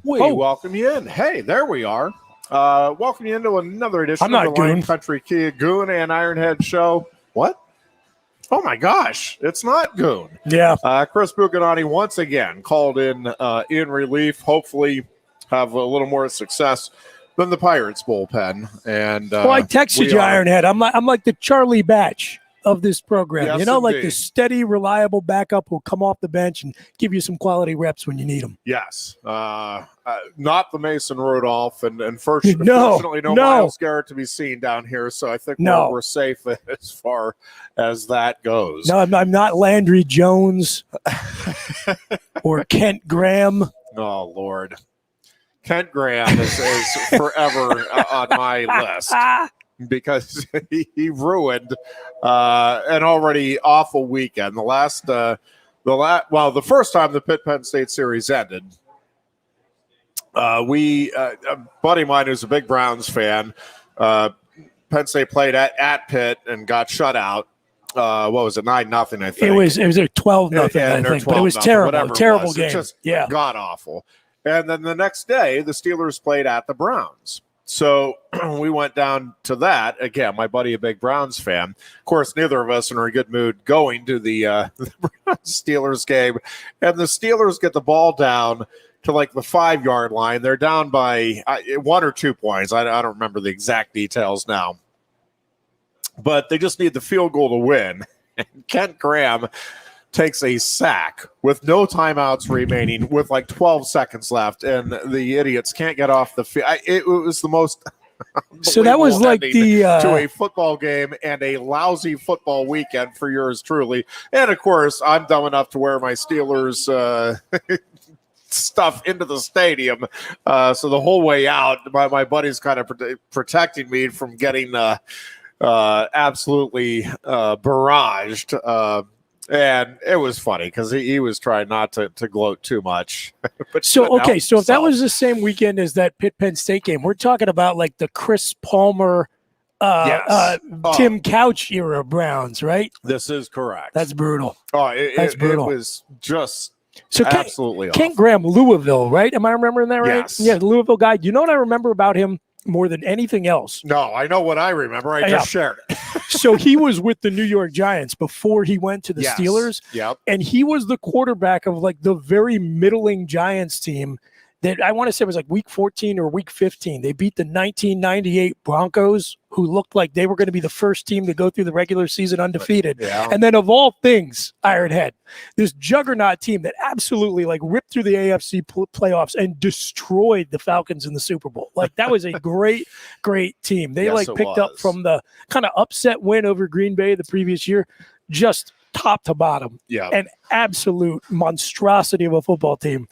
We welcome you in. Hey, there we are. Welcome you into another edition of the Lion Country Kia Goon and Ironhead show. What? Oh my gosh, it's not Goon. Yeah. Chris Buchignani once again called in relief. Hopefully have a little more success than the Pirates bullpen. And I texted you, Ironhead. I'm like the Charlie Batch of this program. Yes, you know, indeed. like the steady, reliable backup who'll come off the bench and give you some quality reps when you need them. Yes. Not the Mason Rudolph, and unfortunately no Myles Garrett to be seen down here, so I think we're safe as far as that goes. No, I'm not Landry Jones or Kent Graham. Oh, Lord. Kent Graham is forever on my list because he ruined an already awful weekend. The first time the Pitt-Penn State series ended, a buddy of mine who's a big Browns fan, Penn State played at Pitt and got shut out. What was it, 9-0, I think. It was a 12-0, I think, but it was terrible. Terrible game. Just god-awful. And then the next day, the Steelers played at the Browns. So we went down to that. Again, my buddy, a big Browns fan. Of course, neither of us are in a good mood going to the Steelers game. And the Steelers get the ball down to like the 5-yard line. They're down by 1 or 2 points. I don't remember the exact details now. But they just need the field goal to win. And Kent Graham takes a sack with no timeouts remaining with like 12 seconds left, and the idiots can't get off the field. It was the most so that was like to a football game and a lousy football weekend for yours truly. And of course, I'm dumb enough to wear my Steelers stuff into the stadium. So the whole way out, my buddy's kind of protecting me from getting absolutely barraged. And it was funny because he was trying not to gloat too much. So if that was the same weekend as that Pitt-Penn State game, we're talking about like the Chris Palmer, Tim Couch era Browns, right? This is correct. That's brutal. That's brutal. It was just absolutely awful. Kent Graham, Louisville, right? Am I remembering that right? Yes. Yeah, the Louisville guy. You know what I remember about him more than anything else? No, I know what I remember. I just shared it. So he was with the New York Giants before he went to the Steelers. Yep. And he was the quarterback of like the very middling Giants team that I want to say was like week 14 or week 15. They beat the 1998 Broncos, who looked like they were going to be the first team to go through the regular season undefeated. Yeah. And then of all things, Ironhead, this juggernaut team that absolutely like ripped through the AFC playoffs and destroyed the Falcons in the Super Bowl. Like that was a great team. They picked up from the kind of upset win over Green Bay the previous year, just top to bottom. Yeah. An absolute monstrosity of a football team.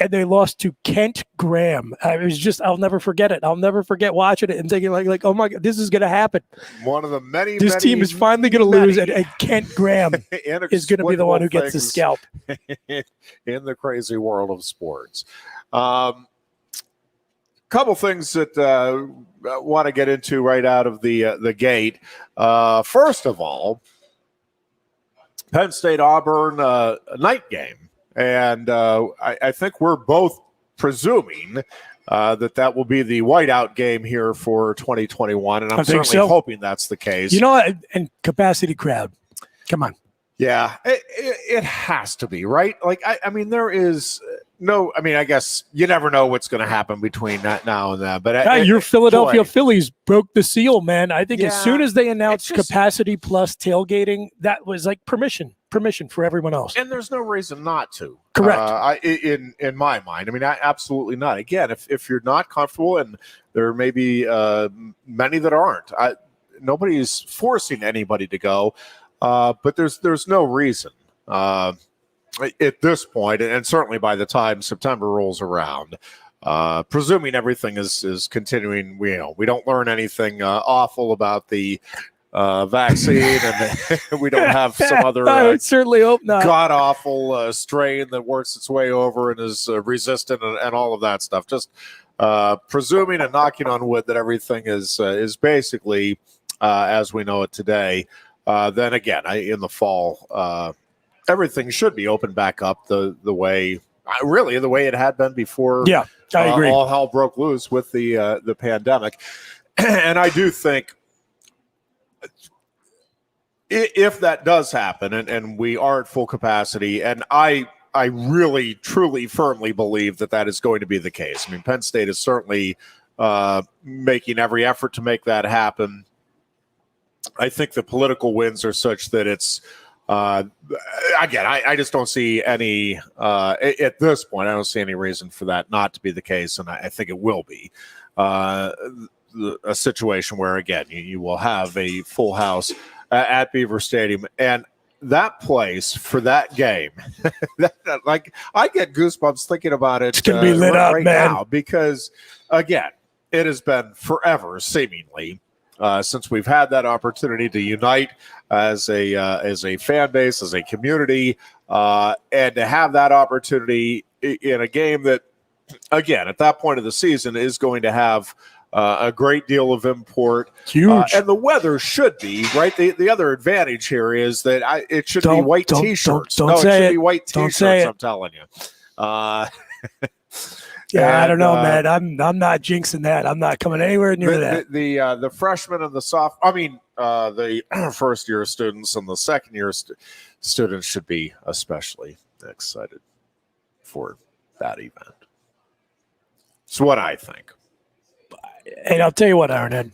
And they lost to Kent Graham. I'll never forget it. I'll never forget watching it and thinking like, oh my God, this is going to happen. One of the many, this team is finally going to lose, and Kent Graham is going to be the one who gets the scalp. In the crazy world of sports. Couple things that I want to get into right out of the gate. First of all, Penn State Auburn night game. And I think we're both presuming that will be the whiteout game here for 2021. And I'm certainly hoping that's the case. You know, and capacity crowd. Come on. Yeah, it has to be, right? Like, I mean, there is no, I mean, I guess you never know what's going to happen between now and then. But your Philadelphia Phillies broke the seal, man. I think as soon as they announced capacity plus tailgating, that was like permission for everyone else. And there's no reason not to. Correct. In my mind. I mean, absolutely not. Again, if you're not comfortable, and there may be many that aren't, nobody's forcing anybody to go, but there's no reason at this point, and certainly by the time September rolls around, presuming everything is continuing, we don't learn anything awful about the vaccine, and we don't have some other I would certainly hope not. god-awful strain that works its way over and is resistant and all of that stuff. Just presuming and knocking on wood that everything is basically as we know it today. Then again, in the fall, everything should be open back up the way really the way it had been before. Yeah, I agree. All hell broke loose with the pandemic. And I do think if that does happen and we are at full capacity, and I really, truly, firmly believe that is going to be the case. I mean, Penn State is certainly making every effort to make that happen. I think the political winds are such that it's, again, I just don't see any, at this point, I don't see any reason for that not to be the case, and I think it will be a situation where, again, you will have a full house at Beaver Stadium, and that place for that game, like I get goosebumps thinking about it. It's gonna be lit up, right man. now, because again, it has been forever, seemingly, since we've had that opportunity to unite as a fan base, as a community, and to have that opportunity in a game that, again, at that point of the season, is going to have a great deal of import. Huge. And the weather should be, right? The other advantage here is that it should be white T-shirts. It should be white T-shirts, I'm telling you. Yeah, I don't know, man. I'm not jinxing that. I'm not coming anywhere near that. The freshmen and the first-year students and the second-year students should be especially excited for that event. It's what I think. And I'll tell you what, Ironhead.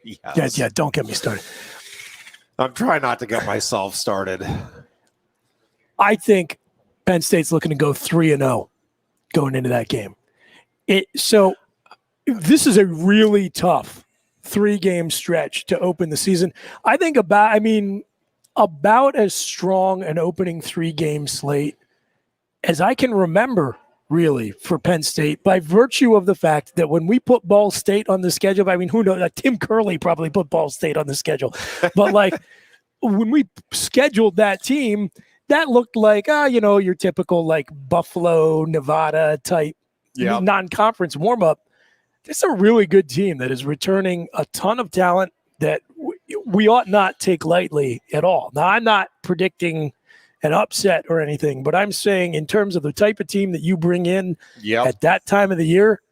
Yes. Yeah, don't get me started. I'm trying not to get myself started. I think Penn State's looking to go 3-0 going into that game. So this is a really tough 3-game stretch to open the season. I think about as strong an opening 3-game slate as I can remember, really, for Penn State, by virtue of the fact that when we put Ball State on the schedule, who knows? Tim Curley probably put Ball State on the schedule. But when we scheduled that team, that looked like, your typical Buffalo, Nevada type non-conference warm-up. It's a really good team that is returning a ton of talent that we ought not take lightly at all. Now, I'm not predicting an upset or anything, but I'm saying in terms of the type of team that you bring in at that time of the year,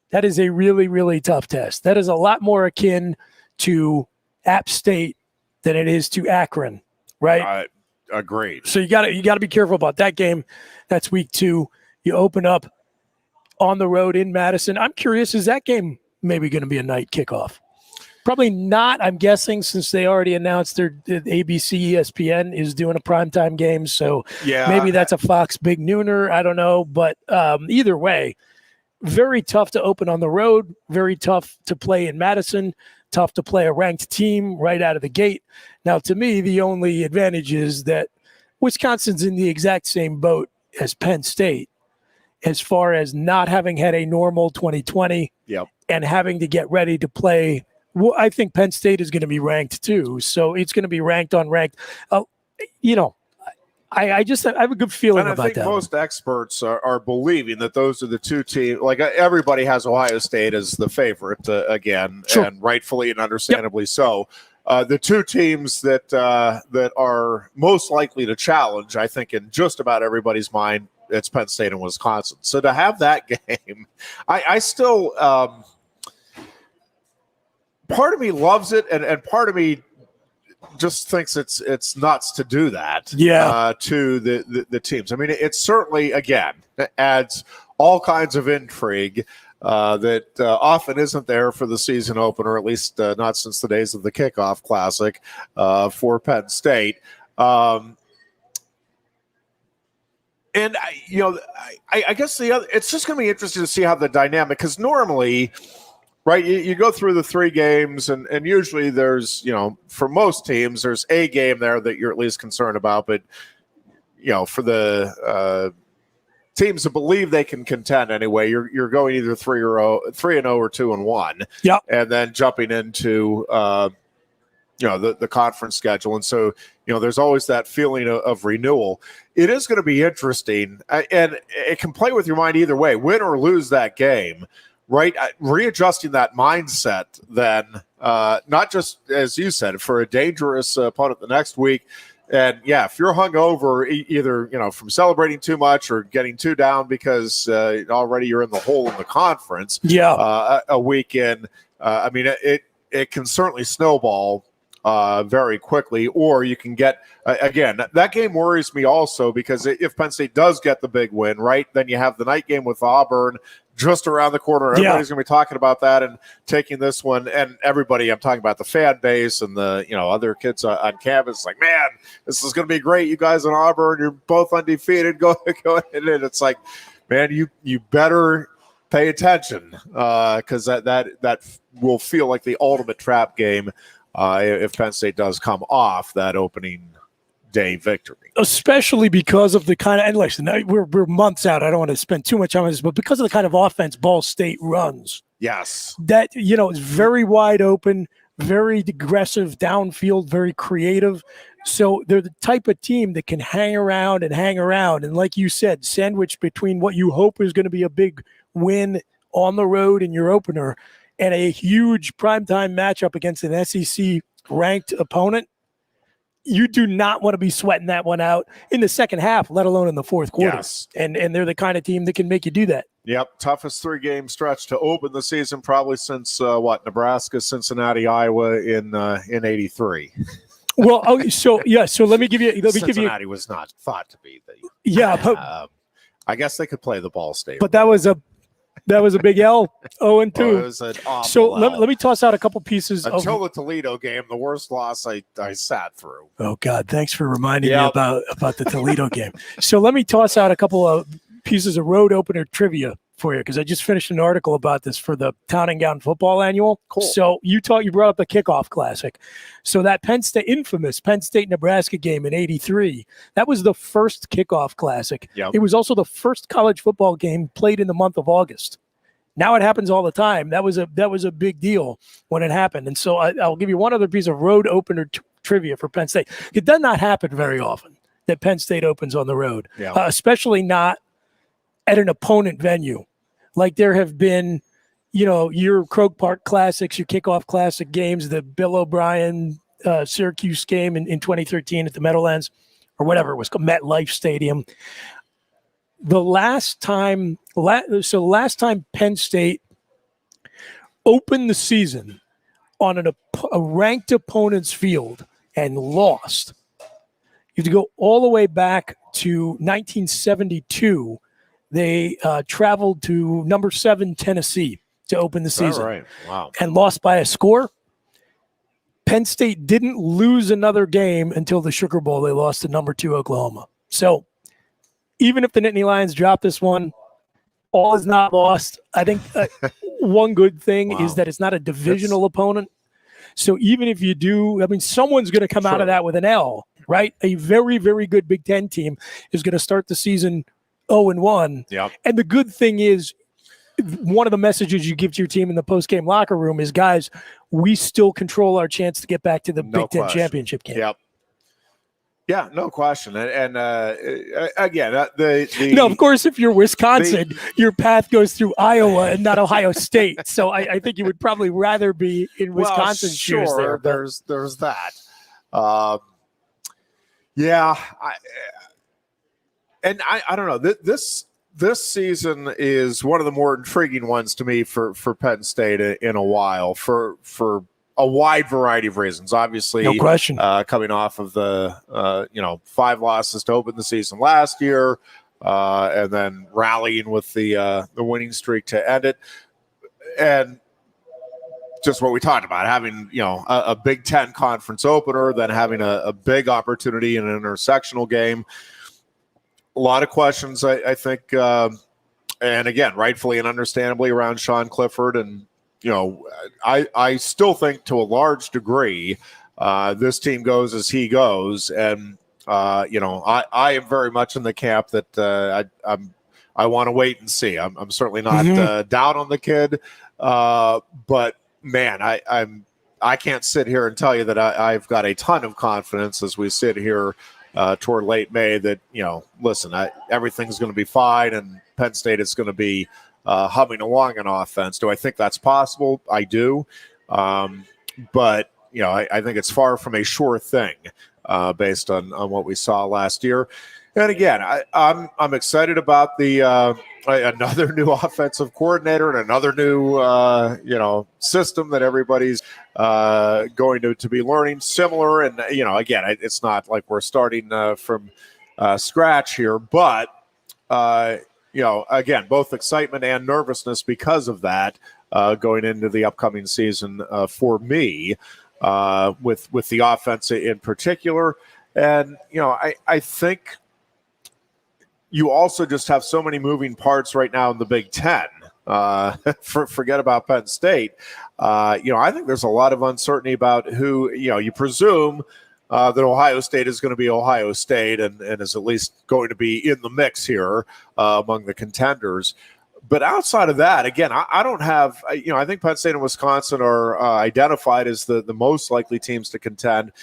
that is a really, really tough test. That is a lot more akin to App State than it is to Akron, right? Agreed. So you got to be careful about that game. That's week 2. You open up on the road in Madison. I'm curious, is that game maybe going to be a night kickoff? Probably not, I'm guessing, since they already announced their ABC ESPN is doing a primetime game. So maybe that's a Fox Big Nooner. I don't know. But either way, very tough to open on the road, very tough to play in Madison, tough to play a ranked team right out of the gate. Now, to me, the only advantage is that Wisconsin's in the exact same boat as Penn State as far as not having had a normal 2020 and having to get ready to play. Well, I think Penn State is going to be ranked too, so it's going to be ranked on ranked. I have a good feeling about that. And I think most experts are believing that those are the two teams. Like everybody has Ohio State as the favorite again, and rightfully and understandably so. The two teams that are most likely to challenge, I think, in just about everybody's mind, it's Penn State and Wisconsin. So to have that game, I still. Part of me loves it, and part of me just thinks it's nuts to do that. To the teams. I mean, it certainly again adds all kinds of intrigue that often isn't there for the season opener, at least not since the days of the Kickoff Classic for Penn State. And I guess it's just going to be interesting to see how the dynamic, because normally. Right, you go through the 3 games, and usually there's, for most teams, there's a game there that you're at least concerned about. But, for the teams that believe they can contend anyway, you're going either 3-0 or 2-1. Yep. And then jumping into, the conference schedule. And so, there's always that feeling of renewal. It is going to be interesting, and it can play with your mind either way, win or lose that game. Right, readjusting that mindset then, not just, as you said, for a dangerous opponent the next week, And yeah, if you're hungover, either from celebrating too much or getting too down because already you're in the hole in the conference. Yeah, a weekend. I mean, it can certainly snowball very quickly, or you can get again. That game worries me also because if Penn State does get the big win, right, then you have the night game with Auburn just around the corner. Everybody's going to be talking about that and taking this one. And everybody, I'm talking about the fan base and the other kids on campus, like, man, this is going to be great. You guys in Auburn, you're both undefeated. Go in. And it's like, man, you better pay attention because that will feel like the ultimate trap game if Penn State does come off that opening day victory. Especially because of the kind of, and listen, we're months out. I don't want to spend too much time on this, but because of the kind of offense Ball State runs. Yes. That, is very wide open, very aggressive downfield, very creative. So they're the type of team that can hang around. And like you said, sandwiched between what you hope is going to be a big win on the road in your opener and a huge primetime matchup against an SEC ranked opponent. You do not want to be sweating that one out in the second half, let alone in the fourth quarter. Yes. And they're the kind of team that can make you do that. Yep, toughest 3-game stretch to open the season probably since Nebraska, Cincinnati, Iowa in '83. Well, so let me give you. Cincinnati was not thought to be the. Yeah, but I guess they could play the Ball State. But that was a big L. 0-2. It was an awful so L. let me toss out a couple pieces until the Toledo game, the worst loss I sat through. Oh God, thanks for reminding me about the Toledo game. So let me toss out a couple of pieces of road opener trivia for you because I just finished an article about this for the Town and Gown Football Annual. Cool. So you brought up the kickoff classic. So that infamous Penn State Nebraska game in '83, that was the first kickoff classic. Yep. It was also the first college football game played in the month of August. Now it happens all the time. That was a big deal when it happened. And so I'll give you one other piece of road opener trivia for Penn State. It does not happen very often that Penn State opens on the road, especially not at an opponent venue. Like there have been, your Croke Park Classics, your kickoff classic games, the Bill O'Brien Syracuse game in 2013 at the Meadowlands or whatever it was called, MetLife Stadium. The last time Penn State opened the season on a ranked opponent's field and lost, you have to go all the way back to 1972. They traveled to number 7 Tennessee to open the season. All right. Wow. And lost by a score. Penn State didn't lose another game until the Sugar Bowl. They lost to number 2 Oklahoma. So even if the Nittany Lions drop this one, all is not lost. I think one good thing is that it's not a divisional opponent. So even if you do, someone's going to come out of that with an L, right? A very, very good Big Ten team is going to start the season 0-1. Yep. And the good thing is, one of the messages you give to your team in the post-game locker room is, guys, we still control our chance to get back to the Big Ten championship game. Yep. Yeah, no question. And again, no, of course, if you're Wisconsin, your path goes through Iowa and not Ohio State. So I think you would probably rather be in Wisconsin's shoes there. There's that. I don't know. This season is one of the more intriguing ones to me for Penn State in a while for a wide variety of reasons. Obviously, no question. Coming off of the 5 losses to open the season last year, and then rallying with the winning streak to end it, and just what we talked about, having a Big Ten conference opener, then having a big opportunity in an intersectional game. A lot of questions, I think, and again, rightfully and understandably around Sean Clifford. And, I still think to a large degree this team goes as he goes. And, I am very much in the camp that I want to wait and see. I'm certainly not down on the kid. But, man, I can't sit here and tell you that I've got a ton of confidence as we sit here toward late May that, listen, everything's going to be fine and Penn State is going to be humming along on offense. Do I think that's possible? I do. But, I think it's far from a sure thing based on what we saw last year. And again, I'm excited about the another new offensive coordinator and another new system that everybody's going to be learning. Similar, and again, it's not like we're starting from scratch here, but again, both excitement and nervousness because of that going into the upcoming season for me with the offense in particular. And I think you also just have so many moving parts right now in the Big Ten. Forget about Penn State. I think there's a lot of uncertainty about who, you presume that Ohio State is going to be Ohio State and is at least going to be in the mix here among the contenders. But outside of that, again, I don't have, I think Penn State and Wisconsin are identified as the most likely teams to contend.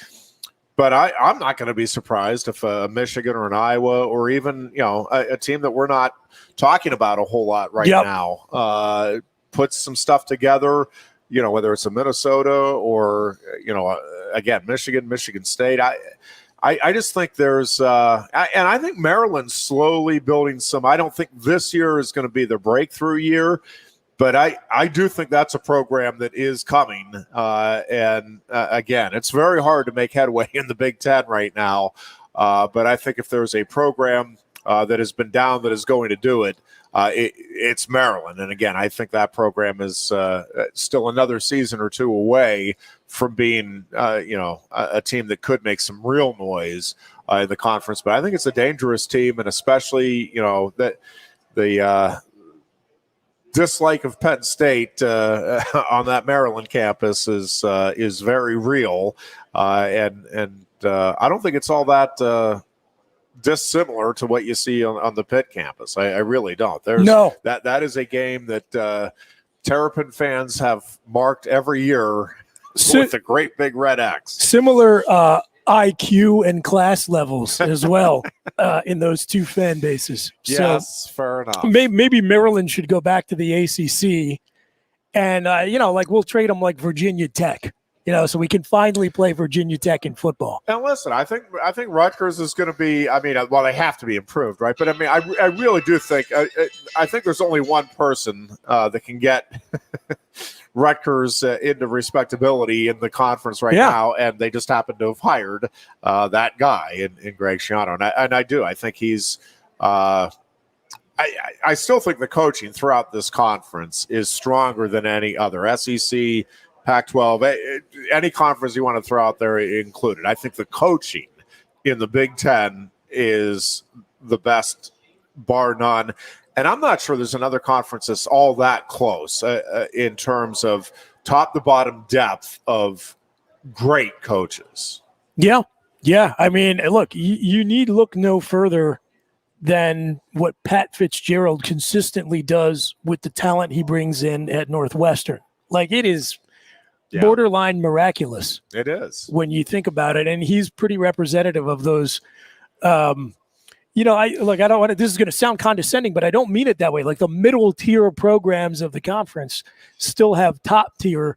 But I'm not going to be surprised if Michigan or an Iowa or even, a team that we're not talking about a whole lot right now puts some stuff together, whether it's a Minnesota or, again, Michigan State. I just think there's and I think Maryland's slowly building some. I don't think this year is going to be the breakthrough year. But I do think that's a program that is coming. And again, it's very hard to make headway in the Big Ten right now. But I think if there's a program that has been down that is going to do it, it's Maryland. And again, I think that program is still another season or two away from being, a team that could make some real noise in the conference. But I think it's a dangerous team, and especially, that the dislike of Penn State on that Maryland campus is very real, and I don't think it's all that dissimilar to what you see on the Pitt campus. I really don't. That is a game that Terrapin fans have marked every year with a great big red X. Similar IQ and class levels as well in those two fan bases. Yes, so fair enough. Maybe Maryland should go back to the ACC, and we'll trade them like Virginia Tech. So we can finally play Virginia Tech in football. And listen, I think Rutgers is going to be. I mean, well, they have to be improved, right? But I mean, I really do think. I think there's only one person that can get Rutgers into respectability in the conference right now, and they just happen to have hired that guy in Greg Schiano, and I do. I think he's. I still think the coaching throughout this conference is stronger than any other SEC. Pac-12, any conference you want to throw out there included. I think the coaching in the Big Ten is the best, bar none. And I'm not sure there's another conference that's all that close in terms of top to bottom depth of great coaches. Yeah. I mean, look, you need look no further than what Pat Fitzgerald consistently does with the talent he brings in at Northwestern. Like, it is borderline miraculous. It is when you think about it, and he's pretty representative of those. I don't want to. This is going to sound condescending, but I don't mean it that way. Like, the middle tier programs of the conference still have top tier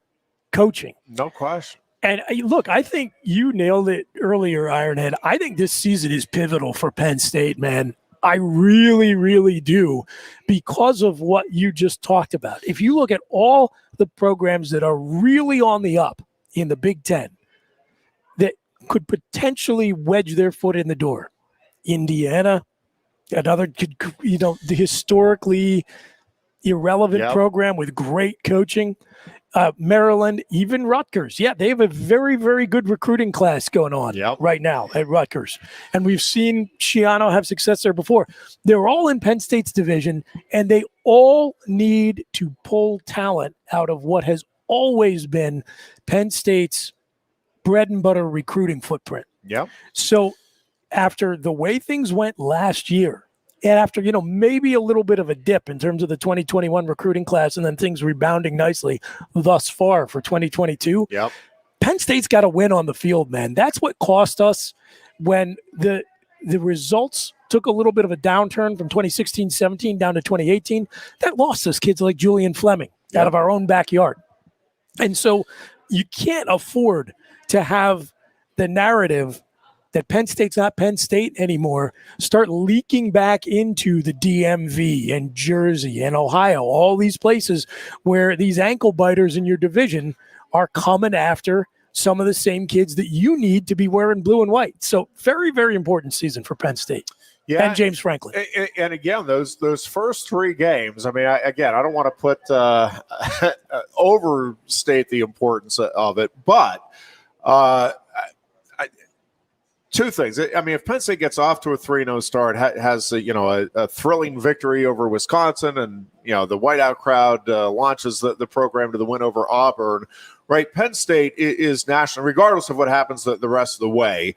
coaching, no question. And look, I think you nailed it earlier, Ironhead. I think this season is pivotal for Penn State, man. I really, really do, because of what you just talked about. If you look at all the programs that are really on the up in the Big Ten that could potentially wedge their foot in the door, Indiana, another, the historically irrelevant program with great coaching. Maryland, even Rutgers. Yeah, they have a very, very good recruiting class going on right now at Rutgers. And we've seen Schiano have success there before. They're all in Penn State's division, and they all need to pull talent out of what has always been Penn State's bread and butter recruiting footprint. Yep. So after the way things went last year, and after, maybe a little bit of a dip in terms of the 2021 recruiting class, and then things rebounding nicely thus far for 2022, Penn State's got to win on the field, man. That's what cost us when the results took a little bit of a downturn from 2016-17 down to 2018. That lost us kids like Julian Fleming out of our own backyard. And so you can't afford to have the narrative that Penn State's not Penn State anymore start leaking back into the DMV and Jersey and Ohio, all these places where these ankle biters in your division are coming after some of the same kids that you need to be wearing blue and white. So very, very important season for Penn State. Yeah, and James Franklin. And again, those first 3 games, I mean, I don't want to put overstate the importance of it, but two things. I mean, if Penn State gets off to a 3-0 start, has a thrilling victory over Wisconsin, and the whiteout crowd launches the program to the win over Auburn, right? Penn State is national, regardless of what happens the rest of the way.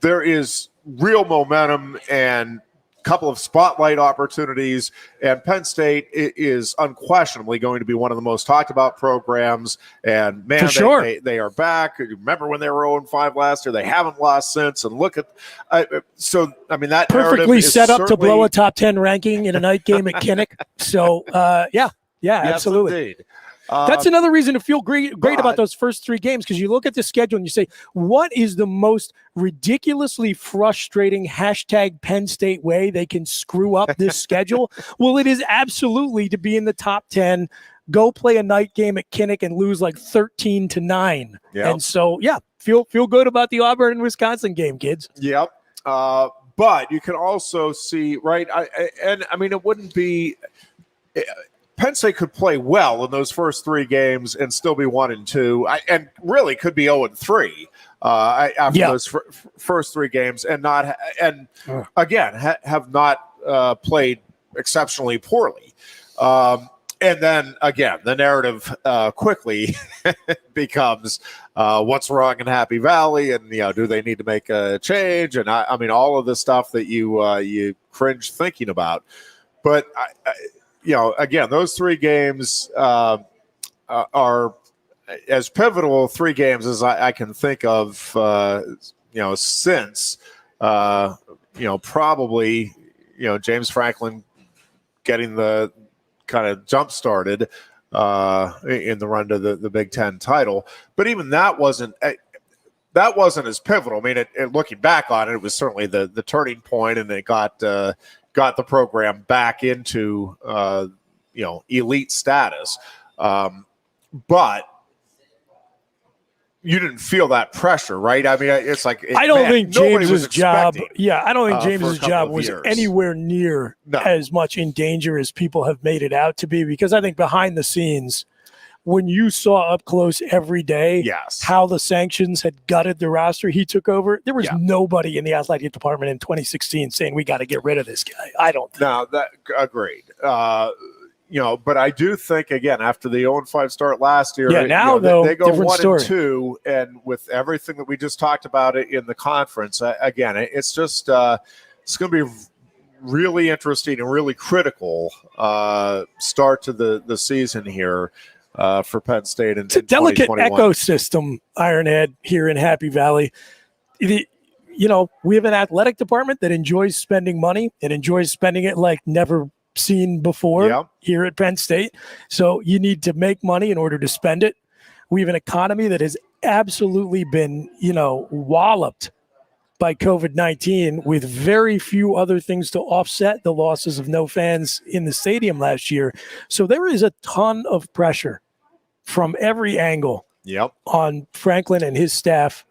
There is real momentum and a couple of spotlight opportunities, and Penn State is unquestionably going to be one of the most talked about programs. And man, they are back. Remember when they were 0-5 last year? They haven't lost since. And look at that perfectly set up to blow a top 10 ranking in a night game at Kinnick. So yeah, absolutely. Indeed. That's another reason to feel great about those first 3 games, because you look at the schedule and you say, what is the most ridiculously frustrating #Penn State way they can screw up this schedule? Well, it is absolutely to be in the top 10, go play a night game at Kinnick and lose like 13-9. Yep. And so, feel good about the Auburn and Wisconsin game, kids. Yep. But you can also see, right, it wouldn't be – Penn State could play well in those first 3 games and still be 1-2, and really could be 0-3 after those first 3 games, and have not played exceptionally poorly. And then again, the narrative quickly becomes what's wrong in Happy Valley, and do they need to make a change? And I mean, all of the stuff that you cringe thinking about, but again, those 3 games are as pivotal 3 games as I can think of, since, probably, James Franklin getting the kind of jump started in the run to the Big Ten title. But even that wasn't as pivotal. I mean, looking back on it, it was certainly the turning point, and it got the program back into elite status, but you didn't feel that pressure, right? I mean, it's like I don't think James's job. Yeah, I don't think James's job was anywhere near as much in danger as people have made it out to be, because I think behind the scenes, when you saw up close every day how the sanctions had gutted the roster he took over, there was nobody in the athletic department in 2016 saying we got to get rid of this guy. I don't think. No, that agreed. But I do think, again, after the 0-5 start last year, now they go 1-2, and with everything that we just talked about in the conference, again, it's just it's going to be really interesting and really critical start to the season here. For Penn State. It's a delicate ecosystem, Ironhead, here in Happy Valley. We have an athletic department that enjoys spending money. It enjoys spending it like never seen before here at Penn State. So you need to make money in order to spend it. We have an economy that has absolutely been, walloped by COVID-19, with very few other things to offset the losses of no fans in the stadium last year. So there is a ton of pressure from every angle on Franklin and his staff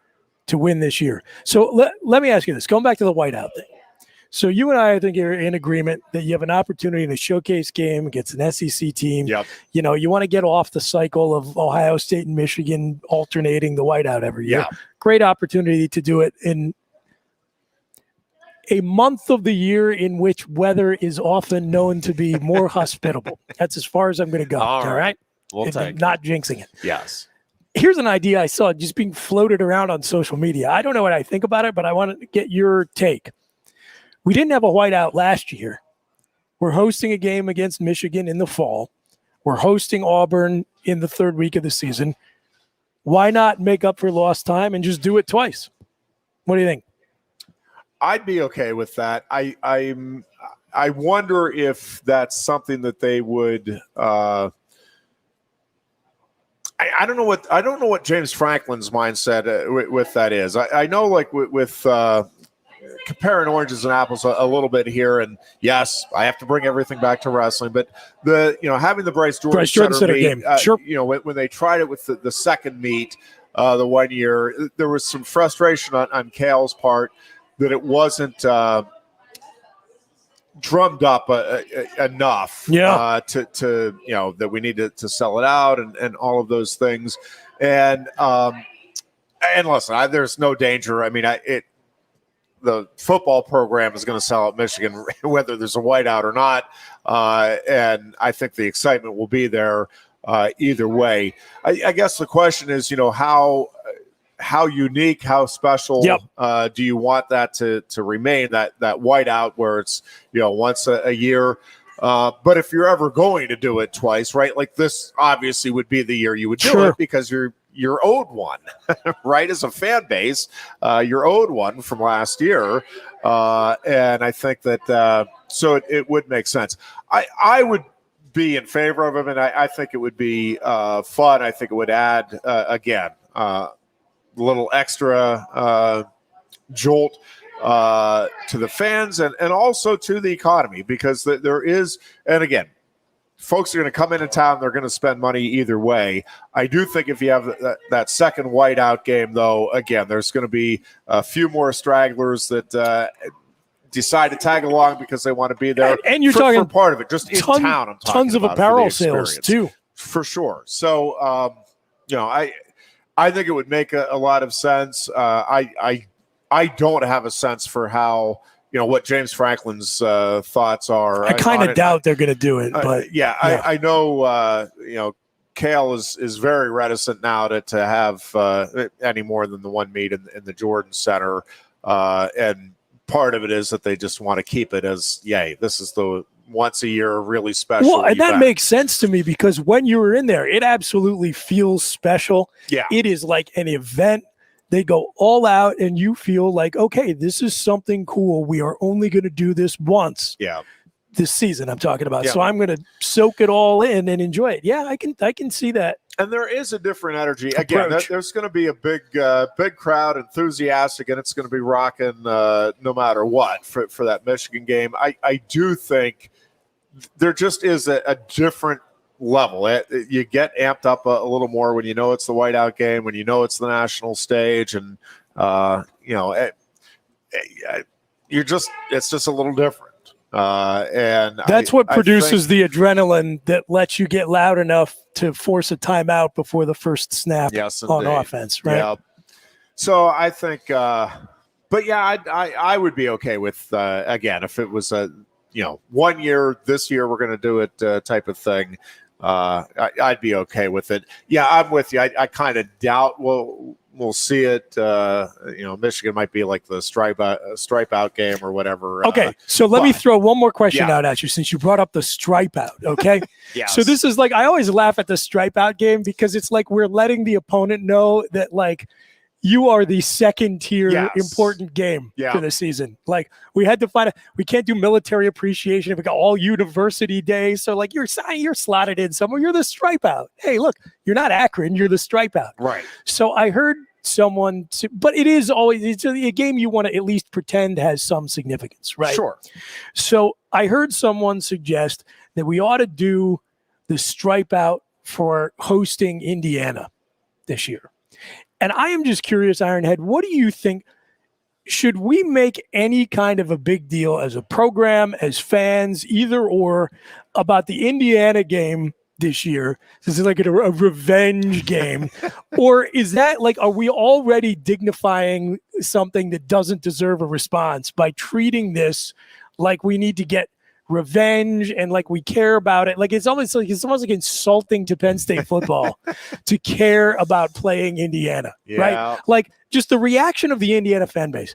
to win this year. So let me ask you this, going back to the whiteout thing. So you and I think, are in agreement that you have an opportunity in a showcase game against an SEC team. You want to get off the cycle of Ohio State and Michigan alternating the whiteout every year. Great opportunity to do it in a month of the year in which weather is often known to be more hospitable. That's as far as I'm going to go. All right? We'll take not jinxing it. Yes. Here's an idea I saw just being floated around on social media. I don't know what I think about it, but I want to get your take. We didn't have a whiteout last year. We're hosting a game against Michigan in the fall. We're hosting Auburn in the 3rd week of the season. Why not make up for lost time and just do it twice? What do you think? I'd be okay with that. I wonder if that's something that they would I don't know what James Franklin's mindset with that is. I know, like with comparing oranges and apples a little bit here, and yes, I have to bring everything back to wrestling, but having the Bryce Jordan Center meet, game, sure. When they tried it with the second meet, the 1 year, there was some frustration on Cale's part that it wasn't drummed up enough to that we need to sell it out and all of those things. And listen, there's no danger. I mean, the football program is going to sell out Michigan whether there's a whiteout or not. And I think the excitement will be there either way. I guess the question is, how unique, how special do you want that to remain, that whiteout where it's, once a year? But if you're ever going to do it twice, right? Like this obviously would be the year you would do it because you're owed one, right? As a fan base, you're owed one from last year. And I think that so it would make sense. I would be in favor of him, and I think it would be fun. I think it would add, again, little extra jolt to the fans and also to the economy, because there is, and again, folks are going to come into town, they're going to spend money either way. I do think if you have that second whiteout game, though, again, there's going to be a few more stragglers that decide to tag along because they want to be there. And you're talking for part of it, just in town. I'm talking tons of apparel sales too, for sure. So, I think it would make a lot of sense. I don't have a sense for how, what James Franklin's thoughts are. I kind of doubt they're going to do it, but I know, Cale is very reticent now to have any more than the one meet in the Jordan Center. And part of it is that they just want to keep it as, this is the once a year really special. Well, and event. that makes sense to me because when you were in there, it absolutely feels special. Yeah. It is like an event. They go all out and you feel like, okay, this is something cool. We are only going to do this once. Yeah. This season I'm talking about. Yeah. So I'm going to soak it all in and enjoy it. Yeah, I can see that. And there is a different energy. Again, there's going to be a big crowd, enthusiastic, and it's going to be rocking no matter what for that Michigan game. I do think there just is a different level. You get amped up a little more when you know it's the whiteout game, when you know it's the national stage, and it's just a little different. And that's what produces the adrenaline that lets you get loud enough to force a timeout before the first snap on offense, right? Yeah. So I think, but yeah, I would be okay with again if it was a 1 year, this year we're going to do it type of thing. I'd be okay with it. Yeah, I'm with you. I kind of doubt we'll see it. Michigan might be like the stripe out game or whatever. Okay, so let me throw one more question out at you since you brought up the stripe out. Okay, yeah. So this is like I always laugh at the stripe out game because it's like we're letting the opponent know that like you are the second tier important game for the season. Like we had to we can't do military appreciation if we got all university day. So like you're slotted in somewhere. You're the stripe out. Hey, look, you're not Akron. You're the stripe out. Right. So I heard someone, but it's a game you want to at least pretend has some significance, right? Sure. So I heard someone suggest that we ought to do the stripe out for hosting Indiana this year. And I am just curious, Ironhead, what do you think? Should we make any kind of a big deal as a program, as fans, either or, about the Indiana game this year? This is like a revenge game. Or is that like, are we already dignifying something that doesn't deserve a response by treating this like we need to get revenge and like we care about it? Like it's almost like insulting to Penn State football to care about playing Indiana, right? Like just the reaction of the Indiana fan base.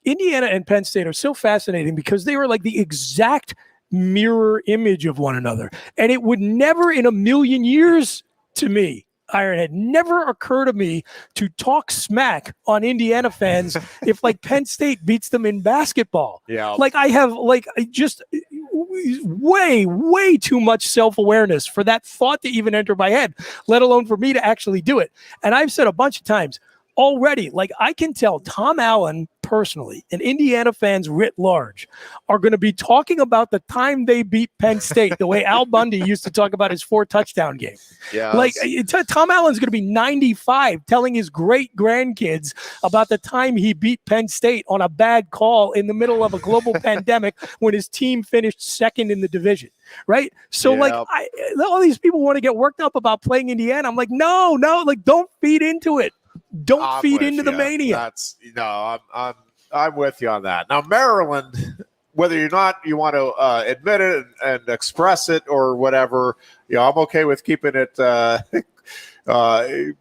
Indiana and Penn State are so fascinating because they were like the exact mirror image of one another. And it would never in a million years to me, Ironhead, never occur to me to talk smack on Indiana fans if like Penn State beats them in basketball. Yeah. Like I have like just way, way too much self-awareness for that thought to even enter my head, let alone for me to actually do it. And I've said a bunch of times already, like I can tell Tom Allen personally and Indiana fans writ large are going to be talking about the time they beat Penn State the way Al Bundy used to talk about his 4-touchdown game. Yeah, like Tom Allen's going to be 95 telling his great grandkids about the time he beat Penn State on a bad call in the middle of a global pandemic when his team finished second in the division. Right. So all these people want to get worked up about playing Indiana. I'm like, no, like don't feed into it. Don't feed into the mania. I'm with you on that. Now, Maryland, whether you want to admit it and express it or whatever, I'm okay with keeping it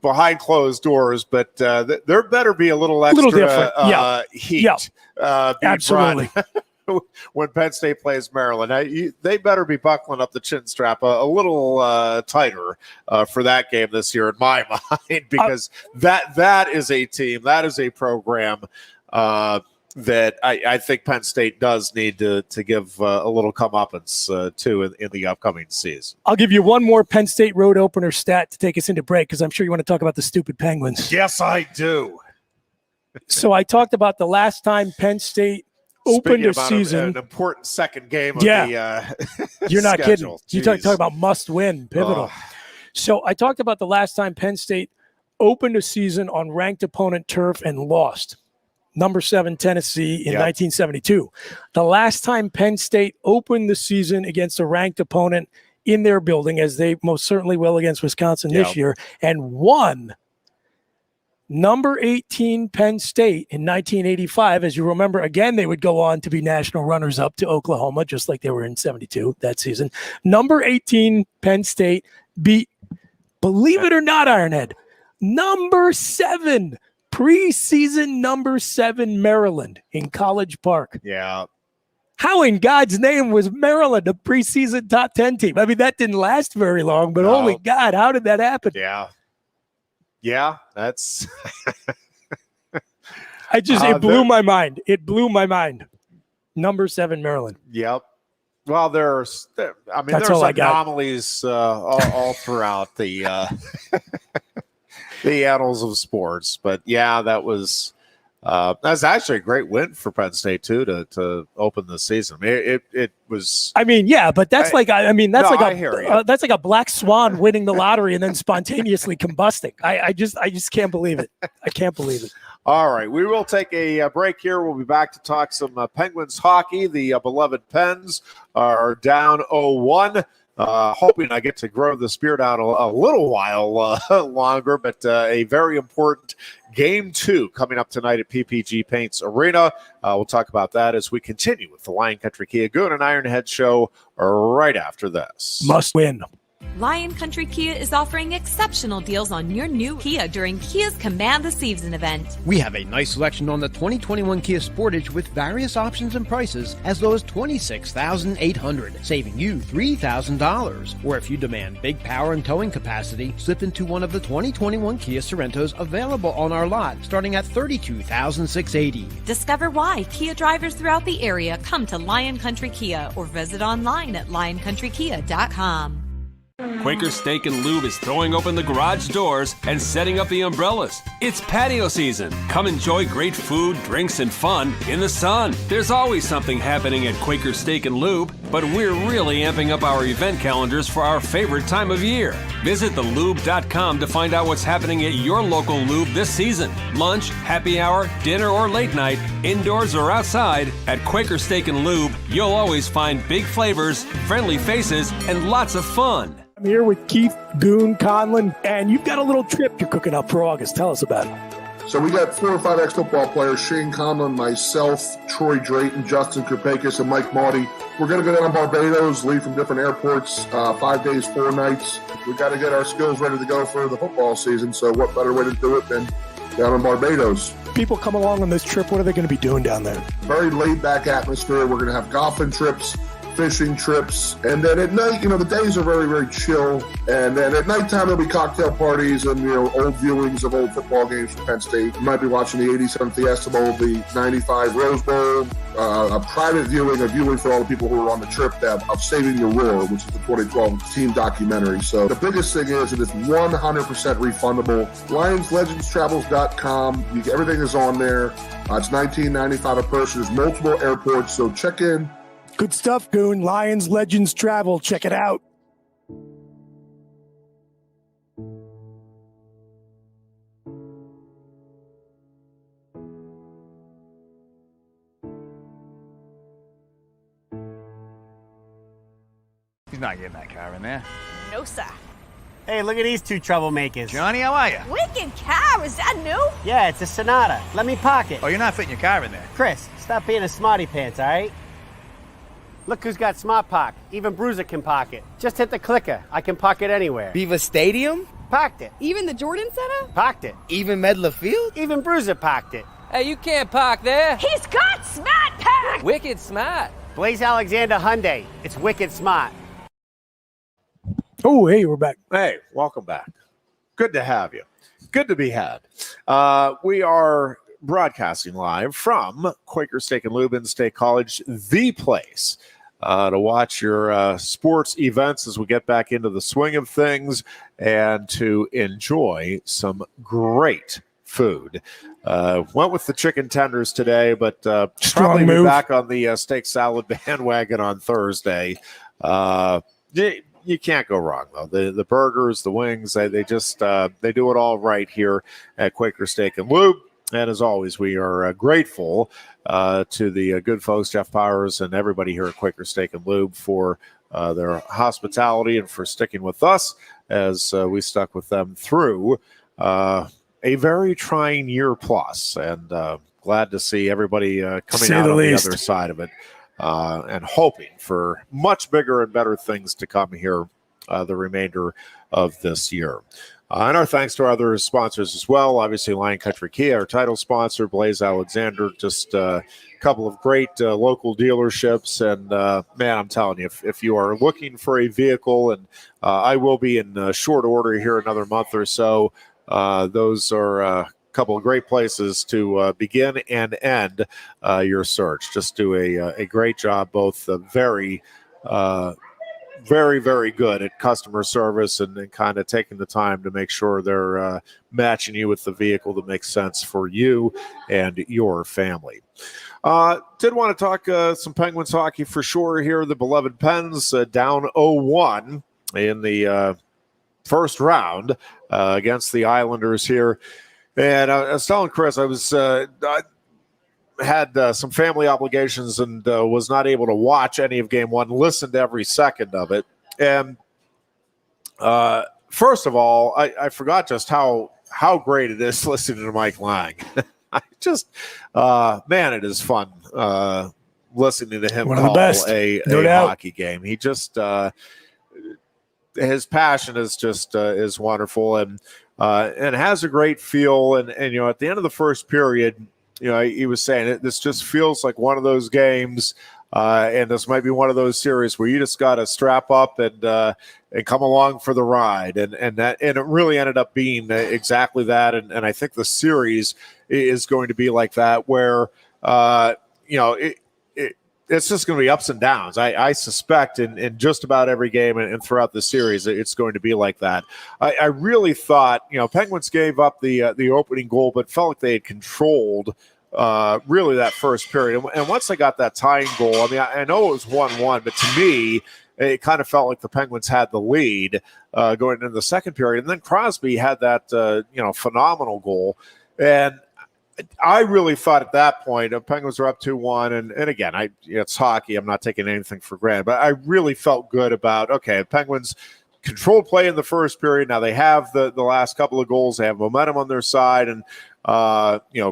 behind closed doors. But there better be a little extra heat. Absolutely. When Penn State plays Maryland, they better be buckling up the chin strap a little tighter for that game this year, in my mind, because that is a team, that is a program that I think Penn State does need to give a little comeuppance to in the upcoming season. I'll give you one more Penn State road opener stat to take us into break, because I'm sure you want to talk about the stupid Penguins. Yes, I do. So I talked about the last time Penn State opened a season. An important second game of the You're not schedule. Kidding. You talk about must win, pivotal. So I talked about the last time Penn State opened a season on ranked opponent turf and lost. Number 7 Tennessee in 1972. The last time Penn State opened the season against a ranked opponent in their building, as they most certainly will against Wisconsin this year, and won. Number 18 Penn State in 1985. As you remember, again, they would go on to be national runners-up to Oklahoma, just like they were in 72 that season. Number 18 Penn State beat, believe it or not, Ironhead, number 7, preseason number 7 Maryland in College Park. Yeah. How in God's name was Maryland a preseason top 10 team? I mean, that didn't last very long, but holy God, how did that happen? Yeah, that's. It blew my mind. It blew my mind. Number 7 Maryland. Yep. Well, there's anomalies all throughout the the annals of sports, but that's actually a great win for Penn State too to open the season. I mean, it was. I mean, yeah, but that's like a black swan winning the lottery and then spontaneously combusting. I just can't believe it. I can't believe it. All right, we will take a break here. We'll be back to talk some Penguins hockey. The beloved Pens are down 0-1. Hoping I get to grow the spirit out a little while longer, but a very important Game 2 coming up tonight at PPG Paints Arena. We'll talk about that as we continue with the Lion Country Kia Goon and Ironhead show right after this. Must win. Lion Country Kia is offering exceptional deals on your new Kia during Kia's Command the Season event. We have a nice selection on the 2021 Kia Sportage with various options and prices as low as $26,800, saving you $3,000. Or if you demand big power and towing capacity, slip into one of the 2021 Kia Sorrentos available on our lot, starting at $32,680. Discover why Kia drivers throughout the area come to Lion Country Kia or visit online at lioncountrykia.com. Quaker Steak and Lube is throwing open the garage doors and setting up the umbrellas. It's patio season. Come enjoy great food, drinks, and fun in the sun. There's always something happening at Quaker Steak and Lube, but we're really amping up our event calendars for our favorite time of year. Visit thelube.com to find out what's happening at your local lube this season. Lunch, happy hour, dinner, or late night, indoors or outside, at Quaker Steak and Lube, you'll always find big flavors, friendly faces, and lots of fun. I'm here with Keith Goon Conlon, and you've got a little trip you're cooking up for August. Tell us about it. So we got 4 or 5 ex-football players, Shane Conlon, myself, Troy Drayton, Justin Kopakis, and Mike Marty. We're going to go down to Barbados, leave from different airports, 5 days, 4 nights. We've got to get our skills ready to go for the football season, so what better way to do it than down in Barbados? People come along on this trip, what are they going to be doing down there? Very laid-back atmosphere. We're going to have golfing trips, fishing trips. And then at night, the days are very, very chill. And then at nighttime, there'll be cocktail parties and, old viewings of old football games from Penn State. You might be watching the 87 Fiesta Bowl, the 95 Rose Bowl, a private viewing for all the people who were on the trip of Saving Your Roar, which is the 2012 team documentary. So the biggest thing is it is 100% refundable. LionsLegendsTravels.com. Everything is on there. It's $19.95 a person. There's multiple airports, so check in. Good stuff, Goon. Lions Legends Travel. Check it out. He's not getting that car in there. No, sir. Hey, look at these two troublemakers. Johnny, how are you? Wicked car, is that new? Yeah, it's a Sonata. Let me park it. Oh, you're not fitting your car in there. Chris, stop being a smarty pants, all right? Look who's got Smart Park. Even Bruiser can park it. Just hit the clicker. I can park it anywhere. Beaver Stadium? Parked it. Even the Jordan Center? Parked it. Even Medler Field? Even Bruiser parked it. Hey, you can't park there. He's got Smart Park! Wicked smart. Blaze Alexander Hyundai. It's wicked smart. Oh, hey, we're back. Hey, welcome back. Good to have you. Good to be had. We are broadcasting live from Quaker Steak and Lube State College, the place to watch your sports events as we get back into the swing of things and to enjoy some great food. Went with the chicken tenders today, but probably be back on the steak salad bandwagon on Thursday. You can't go wrong, though. The burgers, the wings, they just they do it all right here at Quaker Steak and Lube. And as always, we are grateful to the good folks, Jeff Powers and everybody here at Quaker Steak and Lube for their hospitality and for sticking with us as we stuck with them through a very trying year plus. And glad to see everybody coming out on the other side of it. And hoping for much bigger and better things to come here the remainder of this year. And our thanks to our other sponsors as well. Obviously, Lion Country Kia, our title sponsor, Blaze Alexander, just a couple of great local dealerships. And, man, I'm telling you, if you are looking for a vehicle, and I will be in short order here another month or so, those are couple of great places to begin and end your search. Just do a great job, both very, very good at customer service and kind of taking the time to make sure they're matching you with the vehicle that makes sense for you and your family. Did want to talk some Penguins hockey for sure here. The beloved Pens down 0-1 in the first round against the Islanders here. And I was telling Chris, I had some family obligations and was not able to watch any of game one, listened to every second of it. And first of all, I forgot just how great it is listening to Mike Lang. I just, man, it is fun listening to him call a hockey game. He just, his passion is just is wonderful and has a great feel. And at the end of the first period, he was saying this just feels like one of those games, and this might be one of those series where you just got to strap up and come along for the ride. And it really ended up being exactly that. And I think the series is going to be like that, where it's just going to be ups and downs. I suspect in just about every game and throughout the series, it's going to be like that. I really thought, Penguins gave up the opening goal, but felt like they had controlled really that first period. And once they got that tying goal, I mean, I know it was 1-1, but to me, it kind of felt like the Penguins had the lead going into the second period. And then Crosby had that, phenomenal goal. And I really thought at that point, Penguins were up 2-1, and again, it's hockey. I'm not taking anything for granted, but I really felt good about, okay, Penguins controlled play in the first period. Now they have the last couple of goals. They have momentum on their side, and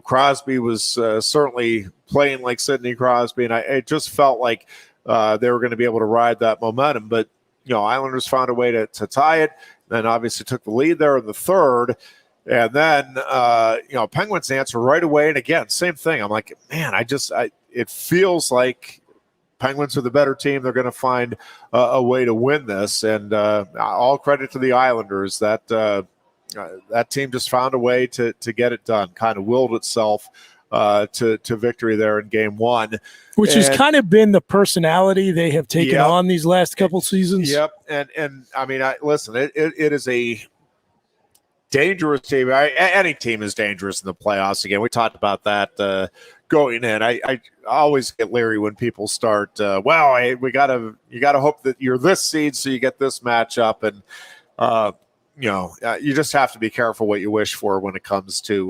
Crosby was certainly playing like Sidney Crosby, and it just felt like they were going to be able to ride that momentum. But Islanders found a way to tie it, then obviously took the lead there in the third. And then, Penguins answer right away. And again, same thing. I'm like, man, it feels like Penguins are the better team. They're going to find a way to win this. And all credit to the Islanders. That team just found a way to get it done, kind of willed itself to victory there in game one. Which has kind of been the personality they have taken on these last couple seasons. Yep. And I mean, listen, it is a dangerous team. Any team is dangerous in the playoffs. Again, we talked about that going in. I always get leery when people start, you got to hope that you're this seed so you get this matchup. And, you just have to be careful what you wish for when it comes to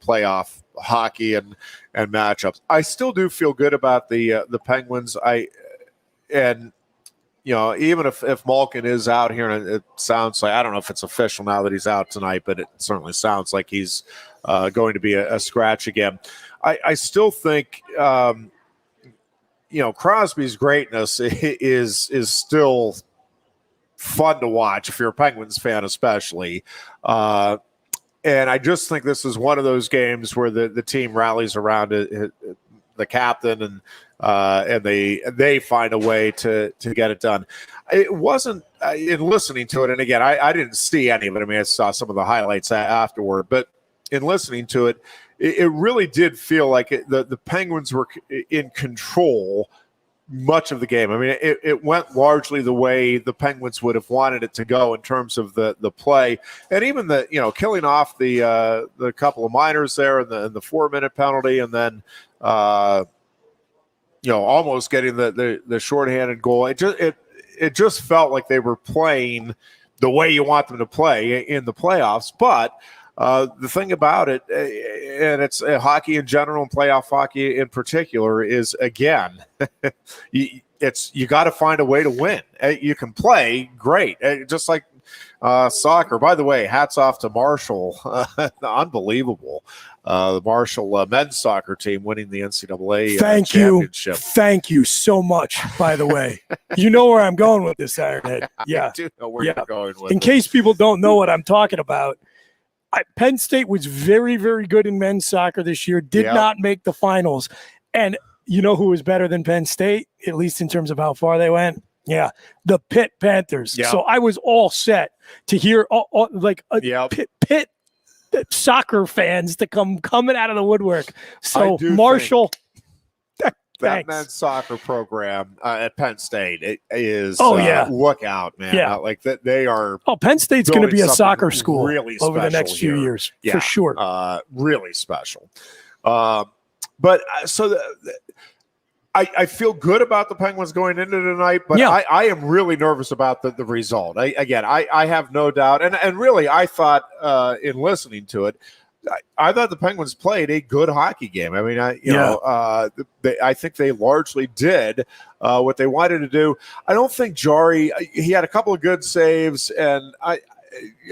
playoff hockey and matchups. I still do feel good about the Penguins. Even if Malkin is out here, and it sounds like, I don't know if it's official now that he's out tonight, but it certainly sounds like he's going to be a scratch again. I still think, Crosby's greatness is still fun to watch if you're a Penguins fan, especially. And I just think this is one of those games where the team rallies around the captain and they find a way to get it done. It wasn't in listening to it, and again, I didn't see any of it. I mean, I saw some of the highlights afterward, but in listening to it, it really did feel like the Penguins were in control much of the game. I mean, it went largely the way the Penguins would have wanted it to go in terms of the play, and even killing off the couple of minors there and the 4-minute penalty, and then almost getting the shorthanded goal. It just felt like they were playing the way you want them to play in the playoffs. But the thing about it, and it's hockey in general and playoff hockey in particular, is, again, you got to find a way to win. You can play great, just like soccer. By the way, hats off to Marshall. Unbelievable. The Marshall men's soccer team winning the NCAA championship. Thank you so much, by the way. You know where I'm going with this, Ironhead. Yeah. I do know where you're going with In case people don't know what I'm talking about, Penn State was very, very good in men's soccer this year, did not make the finals. And you know who was better than Penn State, at least in terms of how far they went? Yeah, the Pitt Panthers. Yeah. So I was all set to hear Pitt soccer fans to coming out of the woodwork. So Marshall, that men's soccer program at Penn State is look out, man. Yeah. They are. Oh, Penn State's going to be a soccer school really over the next few years, for sure. Really special. I feel good about the Penguins going into tonight, but I am really nervous about the result. I have no doubt. And really, I thought in listening to it, I thought the Penguins played a good hockey game. I mean, I think they largely did what they wanted to do. I don't think Jarry, he had a couple of good saves, and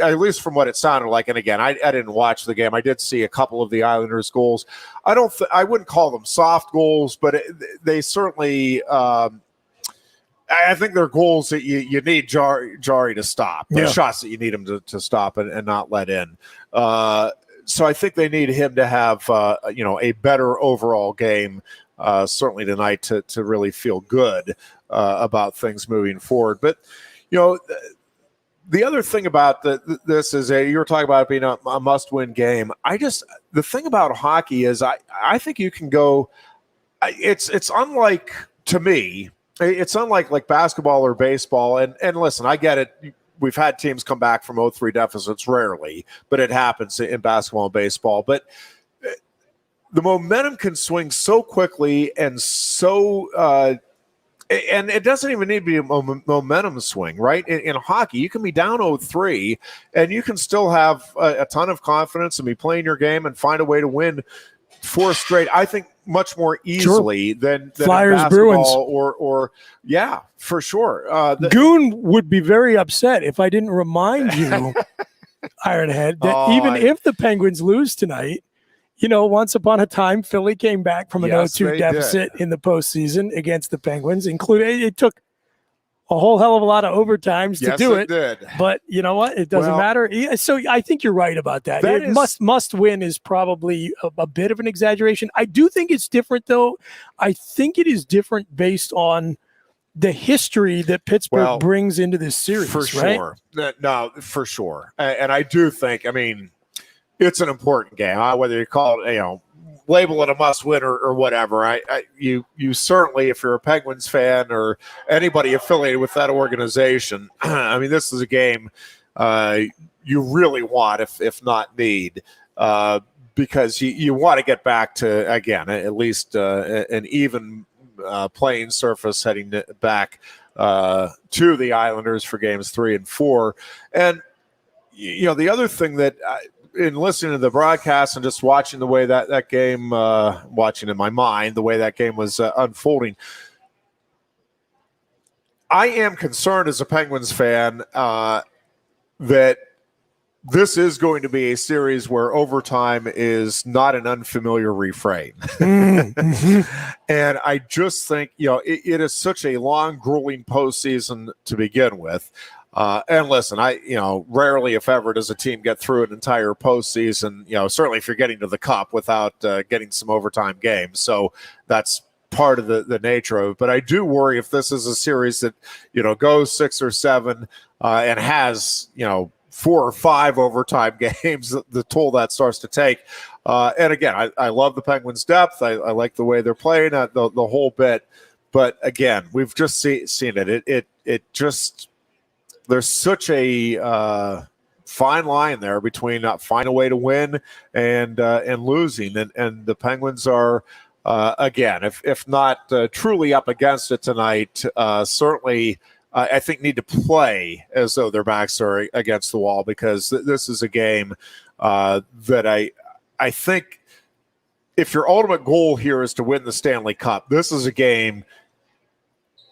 at least from what it sounded like, and again, I didn't watch the game. I did see a couple of the Islanders' goals. I wouldn't call them soft goals, but they certainly. I think they're goals that you need Jarry to stop. They're shots that you need him to stop and not let in. So I think they need him to have a better overall game certainly tonight to really feel good about things moving forward. But the other thing about this is you were talking about it being a must-win game. The thing about hockey is I think you can go. It's unlike, to me, it's unlike like basketball or baseball. And listen, I get it. We've had teams come back from 0-3 deficits rarely, but it happens in basketball and baseball. But the momentum can swing so quickly and so and it doesn't even need to be a momentum swing, right? In hockey, you can be down 0-3 and you can still have a ton of confidence and be playing your game and find a way to win 4 straight. I think much more easily than Flyers, Bruins, or for sure. Goon would be very upset if I didn't remind you, Ironhead, that even if the Penguins lose tonight, once upon a time, Philly came back from an 0-2 deficit in the postseason against the Penguins. It took a whole hell of a lot of overtimes to do it. Did. But you know what? It doesn't matter. Yeah, so I think you're right about that. Must win is probably a bit of an exaggeration. I do think it's different, though. I think it is different based on the history that Pittsburgh brings into this series. For right? sure. No, for sure. And I do think, I mean, it's an important game. Whether you call it, label it a must-win or whatever. You certainly, if you're a Penguins fan or anybody affiliated with that organization, I mean, this is a game you really want, if not need, because you want to get back to, again, at least an even playing surface heading back to the Islanders for games 3 and 4. And, the other thing that in listening to the broadcast and just watching the way that game, watching in my mind, the way that game was unfolding, I am concerned as a Penguins fan that this is going to be a series where overtime is not an unfamiliar refrain. And I just think, it is such a long, grueling postseason to begin with. And listen, rarely, if ever, does a team get through an entire postseason, certainly if you're getting to the cup without getting some overtime games. So that's part of the nature of it. But I do worry if this is a series that, goes 6 or 7 and has, 4 or 5 overtime games, the toll that starts to take. And again, I love the Penguins' depth. I like the way they're playing the whole bit. But again, we've just seen it. It just, there's such a fine line there between not finding a way to win and losing. And the Penguins are, again, if not truly up against it tonight, certainly I think need to play as though their backs are against the wall, because this is a game that I think if your ultimate goal here is to win the Stanley Cup, this is a game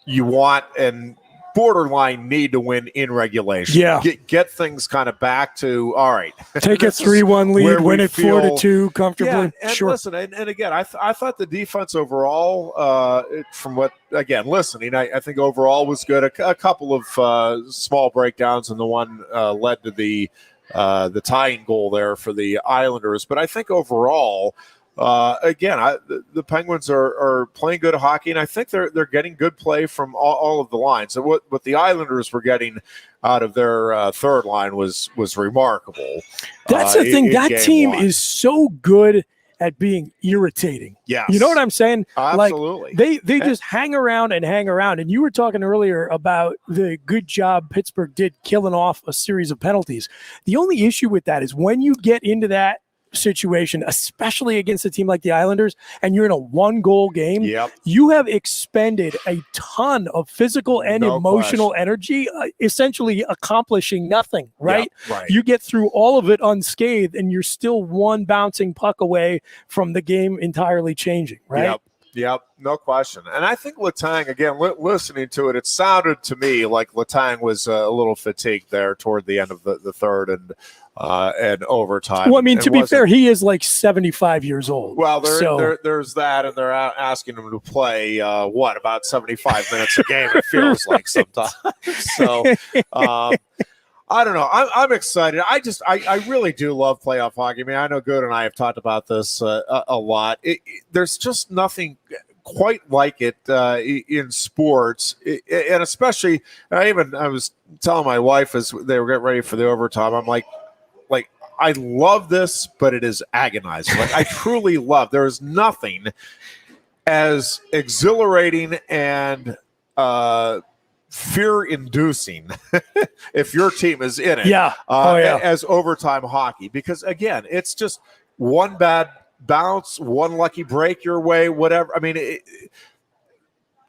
you want and borderline need to win in regulation. Yeah. Get things kind of back to, all right. Take a 3-1 lead, win it 4-2 comfortably. Yeah, and sure. Listen, and again, I thought the defense overall, from what, again, listening, I think overall was good. A couple of small breakdowns, and the one led to the tying goal there for the Islanders. But I think overall, again, the Penguins are playing good hockey, and I think they're getting good play from all of the lines. And what the Islanders were getting out of their third line was remarkable. That's the thing. That team is so good at being irritating. Yes. You know what I'm saying? Absolutely. Like they just hang around. And you were talking earlier about the good job Pittsburgh did killing off a series of penalties. The only issue with that is when you get into that situation, especially against a team like the Islanders, and you're in a 1-goal game, you have expended a ton of physical and emotional energy, essentially accomplishing nothing, right? Yep, right? You get through all of it unscathed, and you're still one bouncing puck away from the game entirely changing, right? Yep, no question. And I think Letang, again, listening to it, it sounded to me like Letang was a little fatigued there toward the end of the third and overtime. Well, I mean, to be fair, he is like 75 years old. Well, there's that, and they're asking him to play, about 75 minutes a game, it feels like sometimes. So, I don't know. I'm excited. I really do love playoff hockey. I mean, I know Goon and I have talked about this a lot. There's just nothing quite like it in sports, and especially I was telling my wife as they were getting ready for the overtime, I'm like I love this, but it is agonizing. Like I truly love. There is nothing as exhilarating and fear-inducing if your team is in it, as overtime hockey. Because again, it's just one bad bounce, one lucky break your way, whatever. I mean,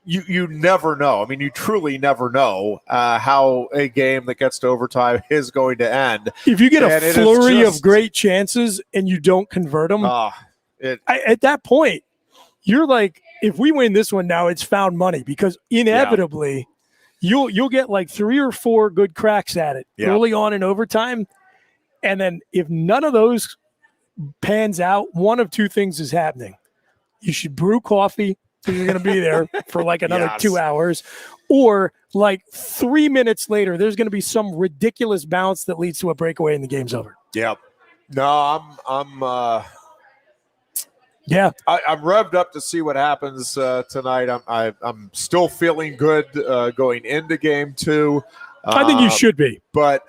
you never know. I mean, you truly never know how a game that gets to overtime is going to end. If you get a flurry of great chances and you don't convert them, at that point, you're like, if we win this one now, it's found money, because inevitably you'll get like 3 or 4 good cracks at it early on in overtime. And then if none of those pans out, one of two things is happening. You should brew coffee because you're going to be there for like another Yes. 2 hours. Or like 3 minutes later, there's going to be some ridiculous bounce that leads to a breakaway and the game's over. Yep. No, I'm Yeah. I'm revved up to see what happens tonight. I'm still feeling good going into game 2. I think you should be. But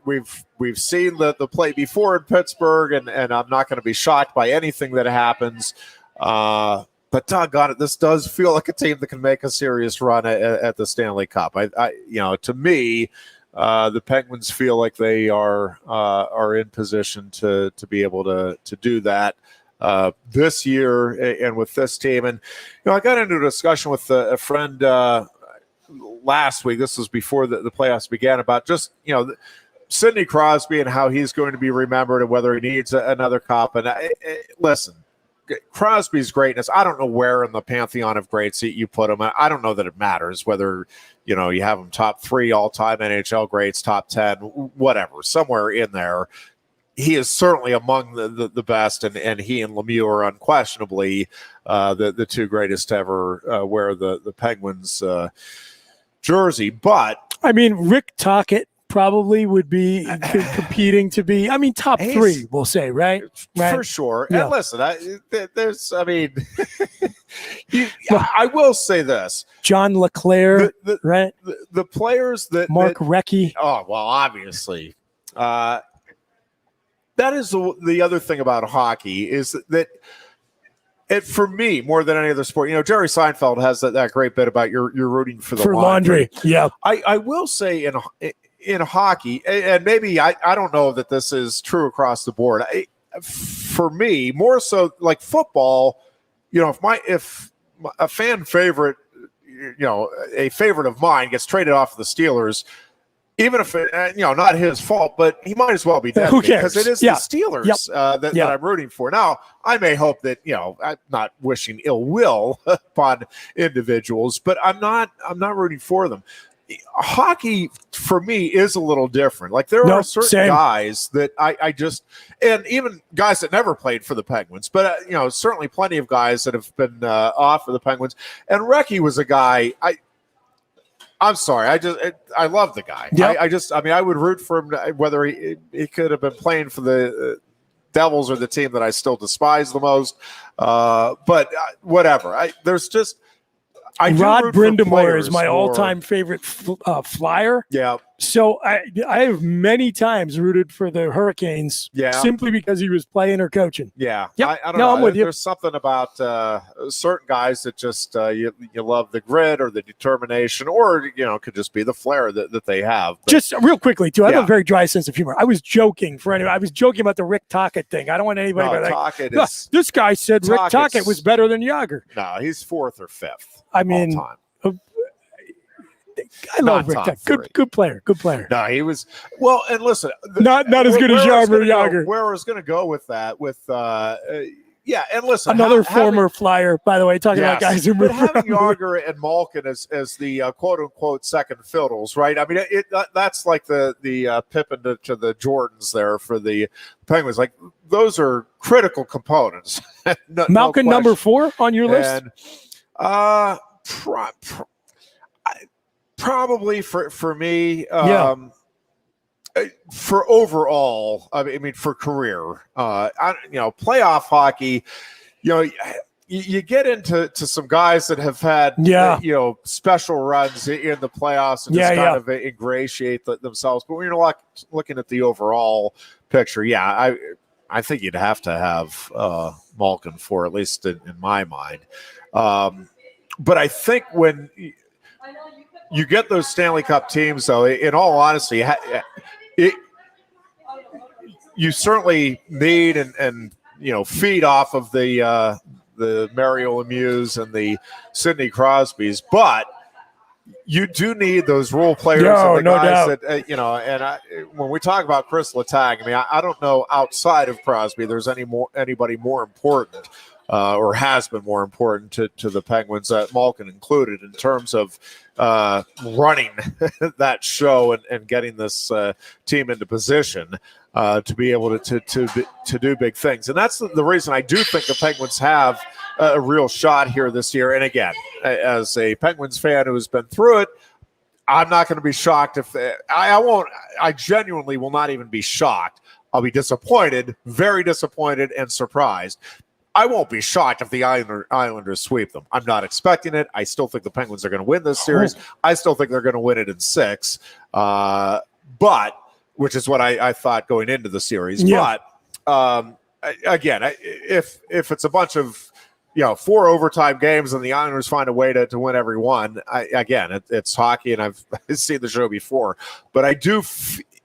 we've seen the play before in Pittsburgh, and I'm not going to be shocked by anything that happens. But doggone it, this does feel like a team that can make a serious run at the Stanley Cup. To me, the Penguins feel like they are in position to be able to do that this year and with this team. And I got into a discussion with a friend last week. This was before the playoffs began, about just Sidney Crosby and how he's going to be remembered and whether he needs another cup. And listen. Crosby's greatness, I don't know where in the pantheon of greats you put him. I don't know that it matters whether you have him top 3 all-time NHL greats, top 10, whatever, somewhere in there. He is certainly among the best, and he and Lemieux are unquestionably the 2 greatest to ever wear the Penguins jersey. But I mean, Rick Tocchet probably would be competing to be, top 3, we'll say, right? For sure. Yeah. And listen, I will say this. John LeClaire, right? The players that... Mark Recchi. Oh, well, obviously. That is the other thing about hockey, is that for me, more than any other sport, Jerry Seinfeld has that great bit about you're rooting for the laundry. Yeah. I will say in hockey, and maybe I don't know that this is true across the board. For me, more so like football, if a fan favorite, a favorite of mine gets traded off of the Steelers, even if not his fault, but he might as well be dead. Who cares? Because it is the Steelers that I'm rooting for. Now, I may hope that I'm not wishing ill will upon individuals, but I'm not rooting for them. Hockey for me is a little different. Like there are certain guys that I just, and even guys that never played for the Penguins, but certainly plenty of guys that have been off of the Penguins. And Recchi was a guy I'm sorry. I love the guy. Yep. I would root for him whether he could have been playing for the Devils or the team that I still despise the most. But whatever. There's just. Rod Brind'Amour is my all-time favorite flyer. Yeah. So I have many times rooted for the Hurricanes simply because he was playing or coaching. Yeah. Yep. I don't know. I'm with you. There's something about certain guys that just you love the grit or the determination, or could just be the flair that they have. But, just real quickly too, I have a very dry sense of humor. I was joking I was joking about the Rick Tocchet thing. I don't want anybody to be like, this guy said Rick Tocchet was better than Jágr. No, he's 4th or 5th. I mean, all time. I love Rick Tocchet. Good player. No, he was well. And listen, not as good as Jágr. Where I was going to go with that, and listen, another former flyer, by the way, talking about guys who moved having Jágr and Malkin as the quote unquote second fiddles, right? I mean, that's like the Pippen to the Jordans there for the Penguins. Like those are critical components. Malkin number 4 on your list. And, probably for me, for overall, for career, playoff hockey, you get into some guys that have had, special runs in the playoffs and just kind of ingratiate themselves. But when you're looking at the overall picture, I think you'd have to have Malkin for, at least in my mind. But I think when you get those Stanley Cup teams, though, in all honesty, you certainly need and feed off of the Mario Lemieux and the Sidney Crosbys, but you do need those role players and the guys that when we talk about Chris Letang, I don't know outside of Crosby there's anybody more important or has been more important to the Penguins, Malkin included, in terms of running that show and getting this team into position to be able to do big things. And that's the reason I do think the Penguins have a real shot here this year. And again, as a Penguins fan who's been through it, I'm not going to be shocked if I genuinely will not even be shocked. I'll be disappointed, very disappointed, and surprised. I won't be shocked if the Islanders sweep them. I'm not expecting it. I still think the Penguins are going to win this series. I still think they're going to win it in 6, but which is what I thought going into the series. Yeah. But again, if it's a bunch of 4 overtime games and the Islanders find a way to win every one, it's hockey, and I've seen the show before. But I do.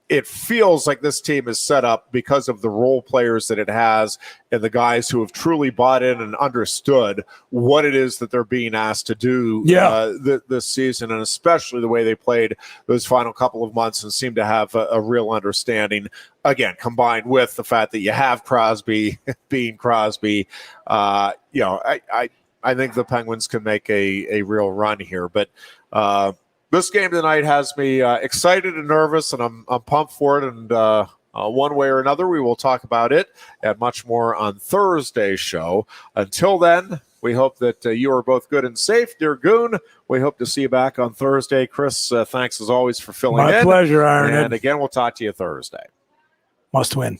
It feels like this team is set up because of the role players that it has and the guys who have truly bought in and understood what it is that they're being asked to do this season, and especially the way they played those final couple of months and seem to have a real understanding, again, combined with the fact that you have Crosby being Crosby. I think the Penguins can make a real run here. But this game tonight has me excited and nervous, and I'm pumped for it. And one way or another, we will talk about it and much more on Thursday's show. Until then, we hope that you are both good and safe, dear Goon. We hope to see you back on Thursday. Chris, thanks as always for filling in. My pleasure, Ironhead. And again, we'll talk to you Thursday. Must win.